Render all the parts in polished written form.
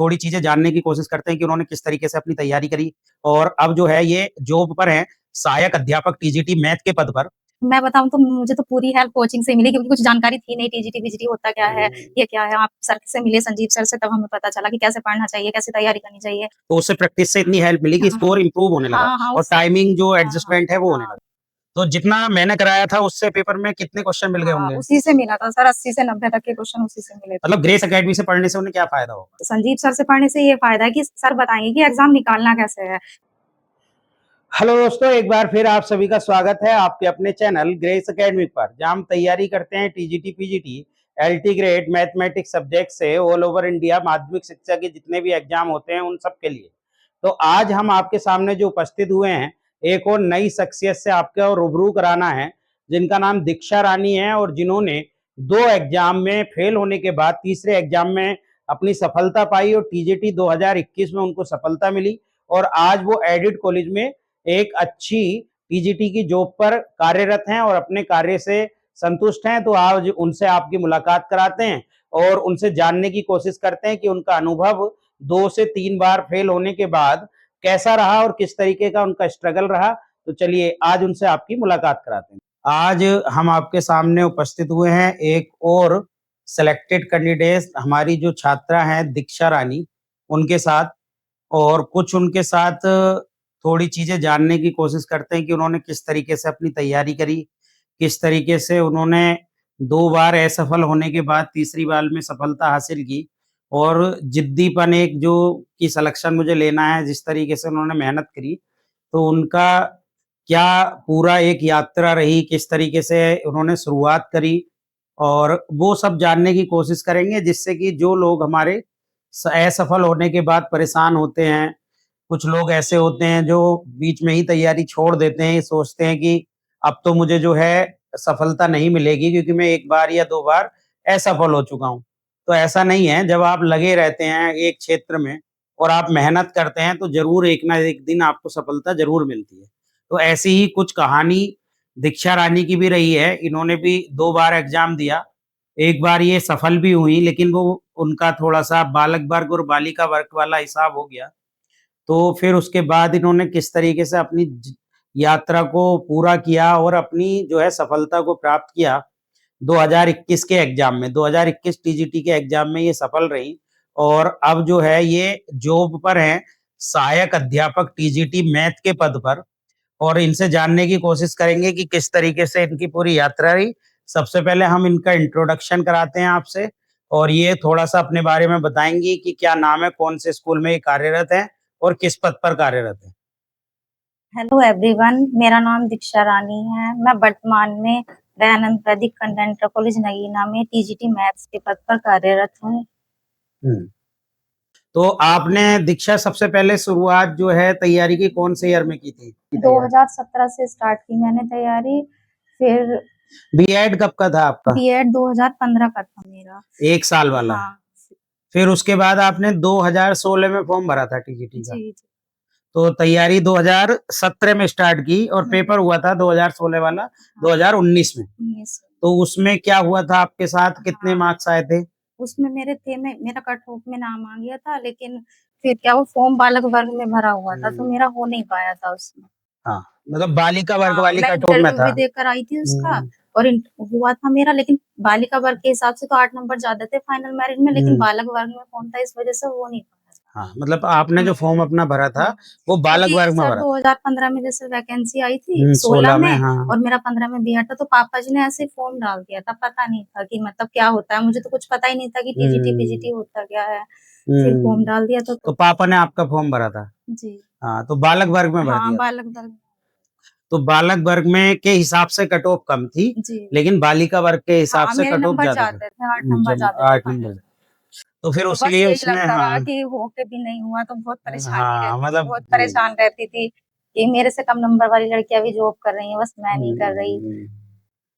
थोड़ी चीजें जानने की कोशिश करते हैं कि उन्होंने किस तरीके से अपनी तैयारी करी और अब जो है ये जॉब पर हैं, सहायक अध्यापक टीजीटी मैथ के पद पर। मैं बताऊँ तो मुझे तो पूरी हेल्प कोचिंग से मिली क्योंकि कुछ जानकारी थी नहीं टीजीटी-वीजीटी होता क्या है, ये क्या है? आप सर से मिले संजीव सर से तब हमें पता चला कि कैसे पढ़ना चाहिए, कैसे तैयारी करनी चाहिए। तो उससे प्रैक्टिस से इतनी हेल्प मिली कि हाँ, स्कोर इंप्रूव होने लगा हाँ, और टाइमिंग जो हाँ, एडजस्टमेंट है वो होने हाँ। लगा। तो जितना मैंने कराया था उससे पेपर में कितने क्वेश्चन मिल गए हाँ, होंगे? उसी से मिला था सर 80 से 90 तक के क्वेश्चन उसी से मिले थे। मतलब ग्रेस अकेडमी से पढ़ने से उन्हें क्या फायदा होगा? संजीव सर से पढ़ने से ये फायदा है कि सर बताएंगे कि एग्जाम निकालना कैसे है। हेलो दोस्तों, एक बार फिर आप सभी का स्वागत है आपके अपने चैनल ग्रेस अकेडमी पर, जहां हम तैयारी करते हैं TGT PGT LT grade mathematics subject से ऑल ओवर इंडिया माध्यमिक शिक्षा के जितने भी एग्जाम होते हैं उन सब के लिए। तो आज हम आपके सामने जो उपस्थित हुए हैं, एक और नई शख्सियत से आपको रूबरू कराना है, जिनका नाम दीक्षा रानी है और जिन्होंने 2 एग्जाम में फेल होने के बाद तीसरे एग्जाम में अपनी सफलता पाई और टीजीटी 2021 में उनको सफलता मिली और आज वो एडिट कॉलेज में एक अच्छी टीजीटी की जॉब पर कार्यरत हैं और अपने कार्य से संतुष्ट हैं। तो आज उनसे आपकी मुलाकात कराते हैं और उनसे जानने की कोशिश करते हैं कि उनका अनुभव 2 से 3 बार फेल होने के बाद कैसा रहा और किस तरीके का उनका स्ट्रगल रहा। तो चलिए आज उनसे आपकी मुलाकात कराते हैं। आज हम आपके सामने उपस्थित हुए हैं एक और सिलेक्टेड कैंडिडेट, हमारी जो छात्रा हैं दीक्षा रानी, उनके साथ, और कुछ उनके साथ थोड़ी चीजें जानने की कोशिश करते हैं कि उन्होंने किस तरीके से अपनी तैयारी करी, किस तरीके से उन्होंने 2 बार असफल होने के बाद तीसरी बार में सफलता हासिल की और जिद्दीपन एक जो कि सिलेक्शन मुझे लेना है, जिस तरीके से उन्होंने मेहनत करी, तो उनका क्या पूरा एक यात्रा रही, किस तरीके से उन्होंने शुरुआत करी और वो सब जानने की कोशिश करेंगे, जिससे कि जो लोग हमारे असफल होने के बाद परेशान होते हैं, कुछ लोग ऐसे होते हैं जो बीच में ही तैयारी छोड़ देते हैं, सोचते हैं कि अब तो मुझे जो है सफलता नहीं मिलेगी क्योंकि मैं 1 बार या 2 बार असफल हो चुका हूँ। तो ऐसा नहीं है, जब आप लगे रहते हैं एक क्षेत्र में और आप मेहनत करते हैं तो ज़रूर एक ना एक दिन आपको सफलता ज़रूर मिलती है। तो ऐसी ही कुछ कहानी दीक्षा रानी की भी रही है। इन्होंने भी 2 बार एग्ज़ाम दिया। एक बार ये सफल भी हुई, लेकिन वो उनका थोड़ा-सा बालक वर्ग और बालिका वर्ग वाला हिसाब हो गया। तो फिर उसके बाद इन्होंने किस तरीके से अपनी यात्रा को पूरा किया और अपनी जो है सफलता को प्राप्त किया 2021 के एग्जाम में। 2021 टीजीटी के एग्जाम में ये सफल रही और अब जो है ये जॉब पर हैं, सहायक अध्यापक टीजीटी मैथ के पद पर, और इनसे जानने की कोशिश करेंगे कि किस तरीके से इनकी पूरी यात्रा रही। सबसे पहले हम इनका इंट्रोडक्शन कराते हैं आपसे और ये थोड़ा-सा अपने बारे में बताएँगी कि क्या नाम है, कौन से स्कूल में ये कार्यरत हैं और किस पद पर कार्यरत हैं? हेलो एवरीवन, मेरा नाम दीक्षा रानी है। मैं वर्तमान में दयानंद वैदिक कन्या इंटर कॉलेज नगीना में टीजीटी मैथ्स के पद पर कार्यरत हूँ। हुँ। तो आपने दीक्षा सबसे पहले शुरुआत जो है तैयारी की कौन से ईयर में की थी? 2017 से स्टार्ट की मैंने तैयारी, फिर बीएड कब का था आपका? बीएड 2015 का था मेरा। 1 साल वाला। हाँ। फिर उसके बाद आपने 2016 में फॉर्म भरा था टीजीटी का। जी, जी। तो तैयारी 2017 में स्टार्ट की और पेपर हुआ था 2016 वाला 2019 में। 19 तो उसमें क्या हुआ था आपके साथ? कितने हाँ। मार्क्स आए थे? उसमें मेरा कट ऑफ में नाम आ गया था, लेकिन फिर क्या वो फॉर्म बालक वर्ग में भरा हुआ था तो मेरा हो नहीं पाया था उसमें। हाँ, मतलब बालिका वर्ग वाली मैं कट ऑफ में इंटरव्यू था। भी देकर आई थी उसका हुँ, और हुआ था मेरा, लेकिन बालिका वर्ग के हिसाब से तो 8 नंबर ज्यादा थे फाइनल मेरिट में, लेकिन हुँ। बालक वर्ग में फॉर्म था इस वजह से हो नहीं पाया था। हाँ, मतलब आपने जो फॉर्म अपना भरा था, हाँ, वो बालक क्योंकि वर्ग में सर भरा था। 2015 में जैसे वैकेंसी आई थी 16 16 में, में हाँ। और मेरा 15 में बीएड था, तो पापा जी ने ऐसे फॉर्म डाल दिया था। पता नहीं था कि मतलब क्या होता है, मुझे तो कुछ पता ही नहीं था कि टीजीटी पीजीटी हुँ, होता क्या है। फिर फॉर्म हुँ। डाल दिया था तो तो पापा ने आपका फॉर्म भरा था? जी। हाँ, तो बालक वर्ग में भर हाँ, दिया था। बालक वर्ग। तो बालक वर्ग में के हिसाब से कट ऑफ कम थी, जी। लेकिन बालिका वर्ग के हिसाब हाँ, से मेरे कट ऑफ नंबर ज़्यादा था। ज़्यादा थे, 8 नंबर ज़्यादा थे 8 फाइनल नंबर। में। तो फिर तो बस उसलिए यही उसमें, लगता रहा हाँ, कि हो के भी नहीं हुआ, तो हाँ, मतलब बहुत परेशान रहती थी कि मेरे से कम नंबर वाली लड़कियाँ भी जॉब कर रही हैं, बस मैं नहीं कर रही। हुँ।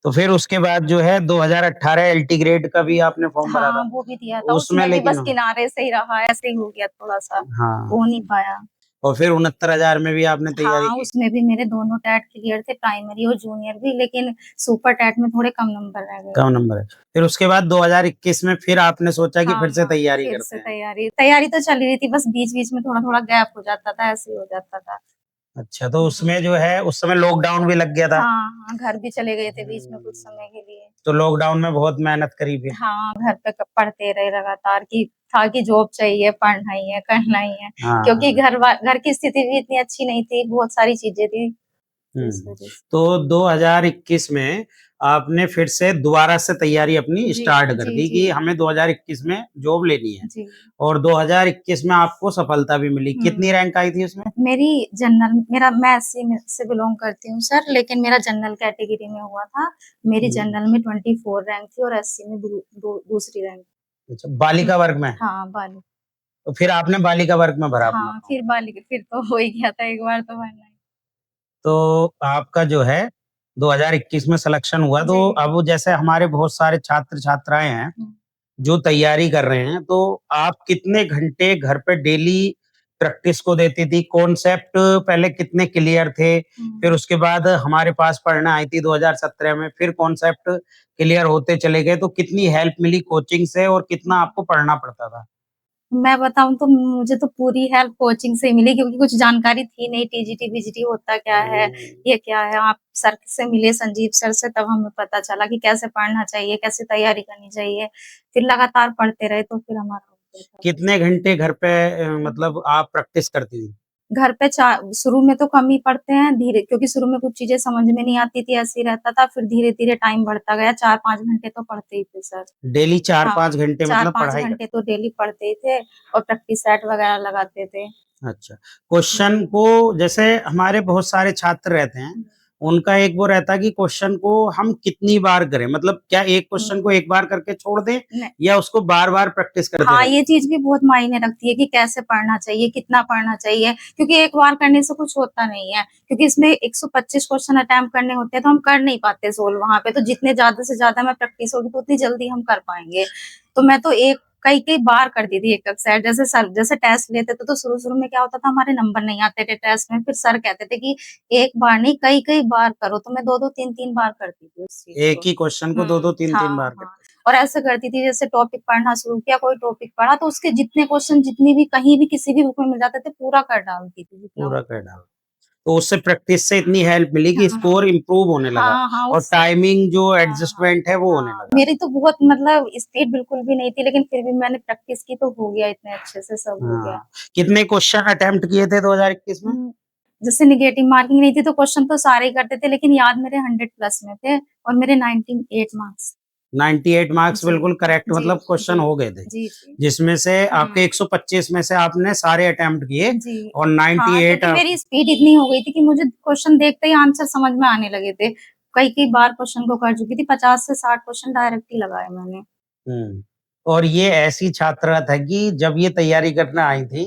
तो फिर उसके बाद जो है 2018 एलटी ग्रेड का भी आपने फॉर्म भरा हाँ, था। वो भी दिया था, उसमें उसमें भी लेकिन, बस किनारे से ही रहा, ऐसे ही हो गया थोड़ा-सा, हाँ, हो नहीं पाया। और फिर 69,000 में भी आपने तैयारी हाँ, की? उसमें भी मेरे दोनों टेट क्लियर थे, प्राइमरी और जूनियर भी, लेकिन सुपर टेट में थोड़े कम नंबर रह गए कम थे। नंबर है। फिर उसके बाद 2021 में फिर आपने सोचा कि हाँ, फिर से हाँ, तैयारी फिर करते से हैं। तैयारी तो चल रही थी, बस बीच-बीच में थोड़ा-थोड़ा गैप हो जाता था, ऐसे ही हो जाता था। अच्छा, तो हुँ। उसमें जो है उस समय लॉकडाउन भी लग गया था। हाँ, हाँ, घर भी चले गए थे बीच में कुछ हुँ। समय के लिए। तो लॉकडाउन में बहुत मेहनत करी फिर। हाँ, घर पे क पढ़ते रहे लगातार कि था कि जॉब चाहिए, पढ़ना ही है, करना ही है, क्योंकि हाँ। घर की स्थिति भी इतनी अच्छी नहीं थी, बहुत सारी चीज़ें थी, तो इस हुँ। वजह से। तो 2021 में आपने फिर से दोबारा से तैयारी अपनी जी, स्टार्ट कर जी, दी जी, कि हमें 2021 में जॉब लेनी है जी। और 2021 में आपको सफलता भी मिली। हुँ। कितनी रैंक आई थी उसमें? मैं एससी में से बिलॉन्ग करती हूँ सर, लेकिन मेरा जनरल कैटेगरी में हुआ था। मेरी हुँ। जनरल में 24 रैंक थी और एससी में दूसरी रैंक। अच्छा, हुँ। बालिका वर्ग में? हाँ, बाली तो फिर आपने बालिका वर्ग में भरा अपना हाँ, फॉर्म। फिर तो हो ही गया था एक बार तो भरना ही। तो आपका जो है 2021 में सिलेक्शन हुआ, जी। तो अब जैसे हमारे बहुत सारे छात्र-छात्राएँ हैं हुँ, जो तैयारी कर रहे हैं, तो आप कितने घंटे घर पे डेली प्रैक्टिस को देती थी? कॉन्सेप्ट पहले कितने क्लियर थे? हुँ। फिर उसके बाद हमारे पास पढ़ने आई थी 2017 में, फिर कॉन्सेप्ट क्लियर होते चले गए, तो कितनी हेल्प मिली कोचिंग से और कितना आपको पढ़ना पड़ता था? मैं बताऊँ तो मुझे तो पूरी हेल्प कोचिंग से ही मिली, क्योंकि कुछ जानकारी थी नहीं टीजीटी, बीजीटी होता क्या है, हुँ। ये क्या है? आप सर से मिले संजीव सर से, तब हमें पता चला कि कैसे पढ़ना चाहिए, कैसे तैयारी करनी चाहिए। फिर लगातार पढ़ते रहे तो फिर हमारा हो गया था। कितने घंटे घर पे हुँ। मतलब आप प्रैक्टिस करती थी? घर पे चा शुरू में तो कम ही पढ़ते हैं, धीरे क्योंकि शुरू में कुछ चीज़ें समझ में नहीं आती थी, ऐसे ही रहता था, फिर धीरे-धीरे टाइम बढ़ता गया, 4-5 घंटे तो पढ़ते ही थे सर। डेली हाँ, 4-5 घंटे मतलब 4-5 पढ़ाई घंटे करते तो डेली पढ़ते ही थे और प्रैक्टिस सेट वगैरह लगाते थे। अच्छा, क्वेश्चन जी। को जैसे हमारे बहुत सारे छात्र रहते हैं, हुँ, उनका एक वो रहता है कि क्वेश्चन को हम कितनी बार करें? मतलब क्या एक हुँ। क्वेश्चन को एक बार करके छोड़ दें न या उसको बार-बार प्रैक्टिस करते हाँ, रहें? ये चीज़ भी बहुत मायने रखती है कि कैसे पढ़ना चाहिए, कितना पढ़ना चाहिए, क्योंकि एक बार करने से कुछ होता नहीं है, क्योंकि इसमें 125 क्वेश्चन अटेम्प्ट करने होते हैं, तो हम कर नहीं पाते सोल्व वहाँ पे, तो जितने ज़्यादा से ज़्यादा हमें प्रैक्टिस होगी, तो उतनी जल्दी हम कर पाएँगे। तो मैं तो कई-कई बार करती थी एक-एक सेट, जैसे टेस्ट लेते थे, तो शुरू-शुरू में क्या होता था, हमारे नंबर नहीं आते थे टेस्ट में, फिर सर कहते थे कि एक बार नहीं, कई-कई बार करो, तो मैं 2-2 3-3 बार करती थी उस चीज़ एक को। ही क्वेश्चन को हुँ, 2-2 3-3 हाँ, बार हाँ। करते और ऐसे करती थी जैसे टॉपिक पढ़ना शुरू किया, कोई टॉपिक पढ़ा तो उसके जितने क्वेश्चन जितनी भी कहीं भी किसी भी बुक में मिल जाते थे, पूरा कर डालती थी जितना पूरा होता कर था। डाला। तो उससे प्रैक्टिस से इतनी हेल्प मिली कि हाँ, स्कोर इम्प्रूव होने लगा हाँ, हाँ, और उससे टाइमिंग जो हाँ, हाँ, एडजस्टमेंट है वो होने हाँ। लगा। मेरी तो बहुत मतलब स्पीड बिल्कुल भी नहीं थी, लेकिन फिर भी मैंने प्रैक्टिस की तो हो गया इतने अच्छे से सब हो गया। हाँ, कितने क्वेश्चन अटेम्प्ट किए थे 2021 में? हुँ, जैसे नेगेटिव मार्किंग नहीं थी तो क्वेश्चन तो सारे ही करते थे, लेकिन याद मेरे 100 प्लस में थे और मेरे 98 मार्क्स। 98 मार्क्स जी, बिल्कुल करेक्ट जी, मतलब जी, क्वेश्चन हो गए थे, जी, जी। जिसमें से आपके हुँ। 125 में से आपने सारे अटेम्प्ट किए जी। और हाँ, 98 क्योंकि आप मेरी स्पीड इतनी हो गई थी कि मुझे क्वेश्चन देखते ही आंसर समझ में आने लगे थे। कई-कई बार क्वेश्चन को कर चुकी थी, 50 से 60 क्वेश्चन डायरेक्ट ही लगाए मैंने। हुँ, और ये ऐसी छात्रा था कि जब ये तैयारी करने आई थी,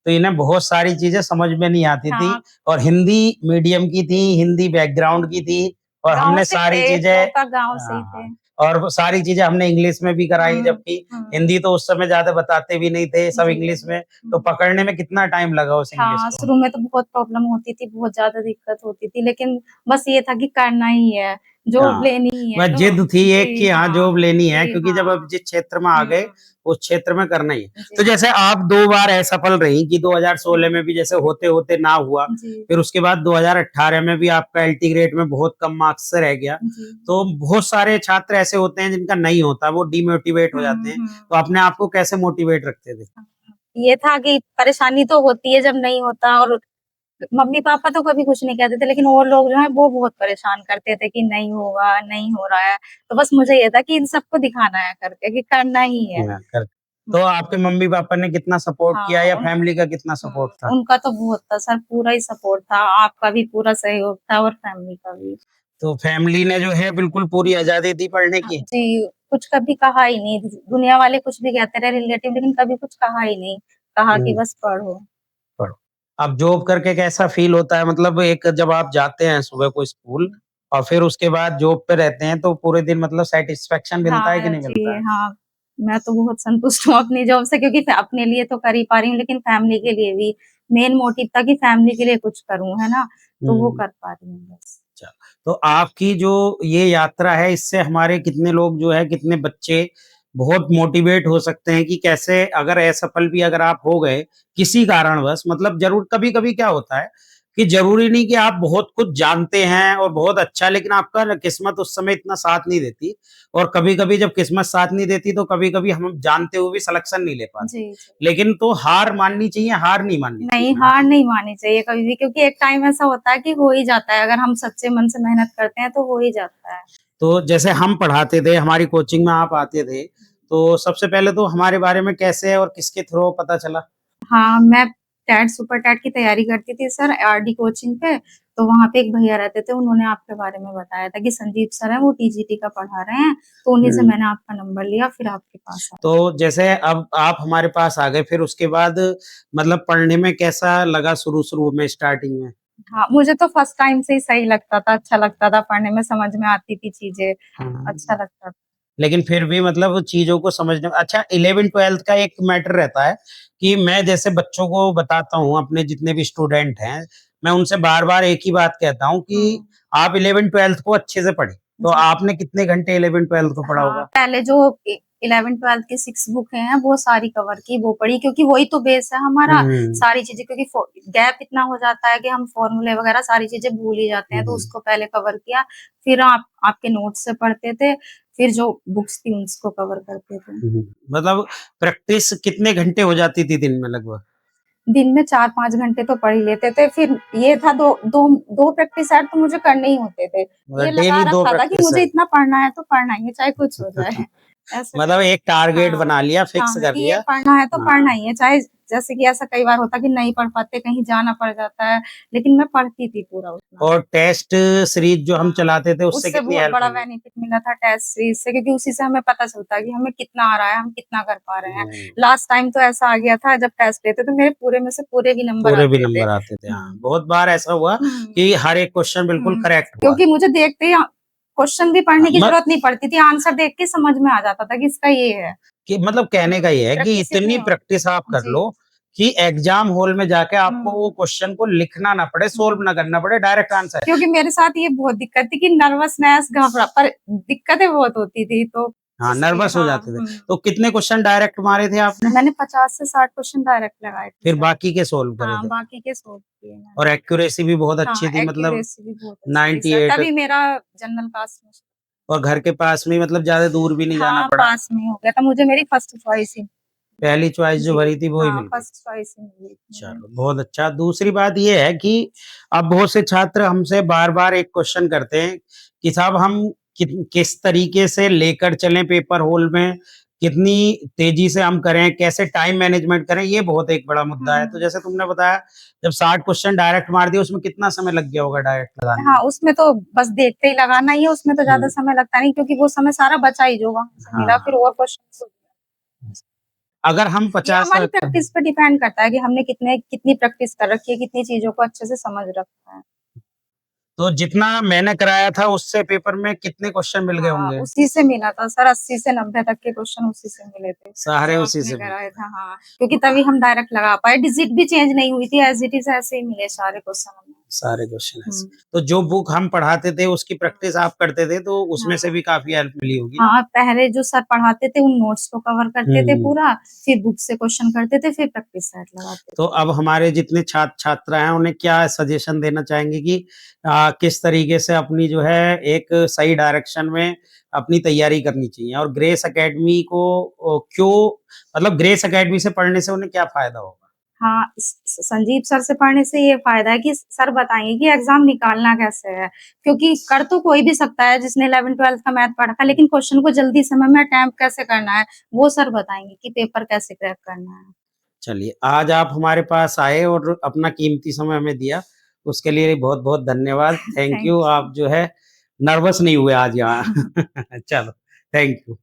तो इन्हें बहुत सारी चीज़ें समझ में नहीं आती थी हाँ, और हिंदी मीडियम की थी, हिंदी बैकग्राउंड की थी और गाँव हमने से सारी थे, चीज़ें प्रॉपर गाँव से ही थे। हाँ, और वो सारी चीज़ें हमने इंग्लिश में भी कराई हुँ, जबकि हुँ। हिंदी तो उस समय ज़्यादा बताते भी नहीं थे, सब जी। इंग्लिश में, तो हुँ। पकड़ने में कितना टाइम लगा उस इंग्लिश हाँ, को? शुरू में तो बहुत प्रॉब्लम होती थी, बहुत ज़्यादा दिक्कत होती थी, लेकिन बस ये था कि करना ही है, जॉब हाँ, लेनी ही है बस तो जिद थी एक जी, कि हाँ, हाँ। जॉब लेनी है जी, क्योंकि जब हाँ। अब जिस क्षेत्र में आ गए, हुँ, उस क्षेत्र में करना ही है। तो जी। जैसे आप 2 बार असफल रहीं कि 2016 हुँ, में भी जैसे होते-होते ना हुआ, जी, फिर उसके बाद 2018 में भी आपका एलटी ग्रेड में बहुत कम मार्क्स से रह गया। जी। तो बहुत सारे छात्र ऐसे होते हैं जिनका नहीं होता, वो डिमोटिवेट हो जाते हुँ, हैं। हुँ। तो अपने आप को कैसे मोटिवेट रखते थे? ये था कि परेशानी तो होती है जब नहीं होता, और मम्मी-पापा तो कभी कुछ नहीं कहते थे, लेकिन और लोग जो हैं वो बहुत परेशान करते थे कि नहीं होगा, नहीं हो रहा है। तो बस मुझे ये था कि इन सबको दिखाना है करके कि करना ही है। हाँ, कर हुँ, तो आपके मम्मी-पापा ने कितना सपोर्ट किया हाँ, या फैमिली का कितना सपोर्ट था? उनका तो बहुत था सर, पूरा ही सपोर्ट था, आपका भी पूरा सहयोग था और फैमिली का भी। तो फैमिली ने जो है बिल्कुल पूरी आज़ादी दी पढ़ने हाँ की? जी, कुछ कभी कहा ही नहीं, दुनिया वाले कुछ भी कहते रहे रिलेटिव, लेकिन कभी कुछ कहा ही नहीं, कहा कि हुँ। बस पढ़ो। पढ़ो। अब जॉब करके कैसा फ़ील होता है? मतलब एक जब आप जाते हैं सुबह को स्कूल और फिर उसके बाद जॉब पे रहते हैं तो पूरे दिन मतलब सैटिस्फैक्शन मिलता है कि हाँ नहीं मिलता जी, है? हाँ। मैं तो बहुत संतुष्ट हूँ अपनी जॉब से, क्योंकि अपने लिए तो कर ही पा रही हूँ, लेकिन फैमिली के लिए भी मेन मोटिव था कि फैमिली के लिए कुछ करूँ, है ना? तो वो कर पा रही हूँ बस। अच्छा, तो आपकी जो ये यात्रा है इससे हमारे कितने लोग जो है कितने बच्चे बहुत मोटिवेट हो सकते हैं कि कैसे अगर असफल भी अगर आप हो गए किसी कारणवश मतलब ज़रूर कभी-कभी क्या होता है कि ज़रूरी नहीं कि आप बहुत कुछ जानते हैं और बहुत अच्छा लेकिन आपका ना किस्मत उस समय इतना साथ नहीं देती और कभी-कभी जब किस्मत साथ नहीं देती तो कभी-कभी हम जानते हुए भी सिलेक्शन नहीं ले पाते। जी, जी। लेकिन तो हार माननी चाहिए, हार नहीं माननी नहीं, चाहिए ना। हार नहीं माननी चाहिए कभी भी क्योंकि एक टाइम ऐसा होता है कि हो ही जाता है, अगर हम सच्चे मन से मेहनत करते हैं तो हो ही जाता है। तो जैसे हम पढ़ाते थे, हमारी कोचिंग में आप आते थे, तो सबसे पहले तो हमारे बारे में कैसे और किसके थ्रू पता चला? हाँ, मैं टेट सुपर टेट की तैयारी करती थी सर आरडी कोचिंग पे, तो वहाँ पे एक भैया रहते थे, उन्होंने आपके बारे में बताया था कि संदीप सर हैं, वो टीजीटी का पढ़ा रहे हैं, तो उन्हीं से हुँ। मैंने आपका नंबर लिया, फिर आपके पास आए। तो जैसे अब आप हमारे पास आ गए, फिर उसके बाद मतलब पढ़ने में कैसा लगा शुरू-शुरू में स्टार्टिंग में? हाँ, मुझे तो फर्स्ट टाइम से ही सही लगता था, अच्छा लगता था, पढ़ने में समझ में आती थी चीज़ें, अच्छा हाँ। लगता था। लेकिन फिर भी मतलब चीज़ों को समझने अच्छा 11th-12th का एक मैटर रहता है कि मैं जैसे बच्चों को बताता हूँ, अपने जितने भी स्टूडेंट हैं, मैं उनसे बार-बार एक ही बात कहता हूँ कि हुँ, आप 11th-12th को अच्छे से पढ़ें। तो जी। आपने कितने घंटे 11th-12th को पढ़ा हाँ, होगा? पहले जो 11th-12th की 6 बुकें हैं, वो सारी कवर की, वो पढ़ी क्योंकि वही तो बेस है हमारा, हुँ, सारी चीज़ें क्योंकि गैप इतना हो जाता है कि हम फ़ॉर्मूले वगैरह सारी चीज़ें भूल ही जाते हैं, तो हुँ, उसको पहले कवर किया, फिर आप आपके नोट्स से पढ़ते थे, फिर जो बुक्स थी उसको कवर करते थे। हुँ। मतलब प्रैक्टिस कितने घंटे हो जाती थी दिन में लगभग? दिन में 4-5 घंटे तो पढ़ ही लेते थे, फिर ये था 2 प्रैक्टिस सेट तो मुझे करने ही होते थे। ये मतलब लगा डेली 2 रखा था कि प्रैक्टिस मुझे है। इतना पढ़ना है तो पढ़ना ही है, चाहे कुछ हो जाए, ऐसे मतलब एक टारगेट हाँ, बना लिया, फिक्स हाँ, कर कि ये लिया। पढ़ना है तो पढ़ना हाँ, ही है, चाहे जैसे कि ऐसा कई बार होता है कि नहीं पढ़ पाते, कहीं जाना पड़ जाता है, लेकिन मैं पढ़ती थी पूरा उतना। और टेस्ट सीरीज़ जो हम हाँ, चलाते थे उससे उससे कितनी बहुत हेल्प बड़ा हुई? बेनिफिट मिला था टेस्ट सीरीज़ से क्योंकि उसी से हमें पता चलता है कि हमें कितना आ रहा है, हम कितना कर पा रहे हैं। हुँ, लास्ट टाइम तो ऐसा आ गया था जब टेस्ट लेते तो मेरे पूरे में से पूरे ही नंबर पूरे भी आते थे। नंबर आते थे, हाँ। हुँ, बहुत बार ऐसा हुआ हुँ, कि हर एक क्वेश्चन बिल्कुल हुँ, करेक्ट हुआ। क्योंकि मुझे देखते ही क्वेश्चन भी हाँ, पढ़ने की ज़रूरत नहीं पड़ती थी, आंसर देख के समझ में आ जाता था कि इसका ये है। कि मतलब कहने हुँ, का ये है कि प्रैक्टिस इतनी इतनी हो प्रैक्टिस आप कर जी, लो कि एग्ज़ाम हॉल में जाके आपको वो हुँ, क्वेश्चन को लिखना ना पड़े, सॉल्व हुँ। ना करना पड़े, डायरेक्ट आंसर है। क्योंकि मेरे साथ ये बहुत दिक्कत थी कि नर्वसनेस, घबरा पर दिक्कतें बहुत होती थी तो हाँ, इसलिए नर्वस हो हाँ, जाते थे। हुँ। तो कितने क्वेश्चन डायरेक्ट मारे थे आपने? मैंने 50 से 60 क्वेश्चन डायरेक्ट लगाए थे फिर सर। बाकी के सॉल्व करे हाँ, थे बाकी के सोल्व किए और मैंने। एक्यूरेसी भी बहुत हाँ, अच्छी थी मतलब एक्यूरेसी भी बहुत अच्छी थी सर, 98 तभी मेरा जनरल पास में और घर के पास में ही मतलब ज़्यादा दूर भी नहीं जाना हाँ, पड़ा। पास में ही हो गया था, मुझे मेरी फर्स्ट चॉइस ही पहली चॉइस जो जी, भरी थी वो ही हाँ, मिल गई। फर्स्ट चॉइस ही मिली थी मुझे। चलो बहुत अच्छा। दूसरी बात ये है कि अब बहुत से छात्र हमसे बार-बार एक क्वेश्चन करते हैं कि साहब हम किस तरीके से लेकर चलें पेपर हॉल में, कितनी तेज़ी से हम करें, कैसे टाइम मैनेजमेंट करें, ये बहुत एक बड़ा मुद्दा है। तो हुँ। जैसे तुमने बताया जब 60 क्वेश्चन डायरेक्ट मार दिए उसमें कितना समय लग गया होगा डायरेक्ट लगाने हाँ, में? उसमें तो बस देखते ही लगाना ही है, उसमें तो ज़्यादा हुँ, समय लगता नहीं क्योंकि वो समय सारा बचा ही जो वहाँ से मिला फिर हाँ। और क्वेश्चन अगर हम ये 50 हमारी प्रैक्टिस पे डिपेंड करता है कि हमने कितनी प्रैक्टिस कर रखी है, कितनी चीज़ों को अच्छे से समझ रखा है। तो जितना मैंने कराया था उससे पेपर में कितने क्वेश्चन मिल गए हाँ, होंगे? उसी से मिला था सर 80 से 90 तक के क्वेश्चन उसी से मिले थे, सारे जो उसी आपने से मिले कराए थे। था हाँ, क्योंकि तभी हम डायरेक्ट लगा पाए, डिजिट भी चेंज नहीं हुई थी, एज़ इट इज़ ऐसे ही मिले सारे क्वेश्चन हमें। सारे क्वेश्चन ऐसे। हुँ, तो जो बुक हम पढ़ाते थे उसकी हाँ, प्रैक्टिस आप करते थे तो उसमें से हाँ। भी काफ़ी हेल्प मिली होगी ना? हाँ, पहले जो सर पढ़ाते थे उन नोट्स को कवर करते थे हुँ। पूरा, फिर बुक से क्वेश्चन करते थे, फिर प्रैक्टिस सेट लगाते तो थे। अब हमारे जितने छात्र-छात्रा हैं उन्हें क्या सजेशन देना चाहेंगे कि किस तरीके से अपनी जो है एक सही डायरेक्शन में अपनी तैयारी करनी चाहिए और ग्रेस अकेडमी को क्यों मतलब ग्रेस अकेडमी से पढ़ने से उन्हें क्या फ़ायदा होगा? हाँ, संजीव सर से पढ़ने से ये फ़ायदा है कि सर बताएँगे कि एग्ज़ाम निकालना कैसे है। क्योंकि कर तो कोई भी सकता है जिसने 11th-12th का मैथ पढ़ा था, लेकिन क्वेश्चन को जल्दी समय में अटेम्प्ट कैसे करना है, वो सर बताएँगे कि पेपर कैसे क्रैक करना है। चलिए, आज आप हमारे पास आए और अपना कीमती समय हमें दिया, उसके लिए बहुत-बहुत धन्यवाद। Thank thank you. आप जो है नर्वस नहीं हुए आज यहाँ। चलो, थैंक यू।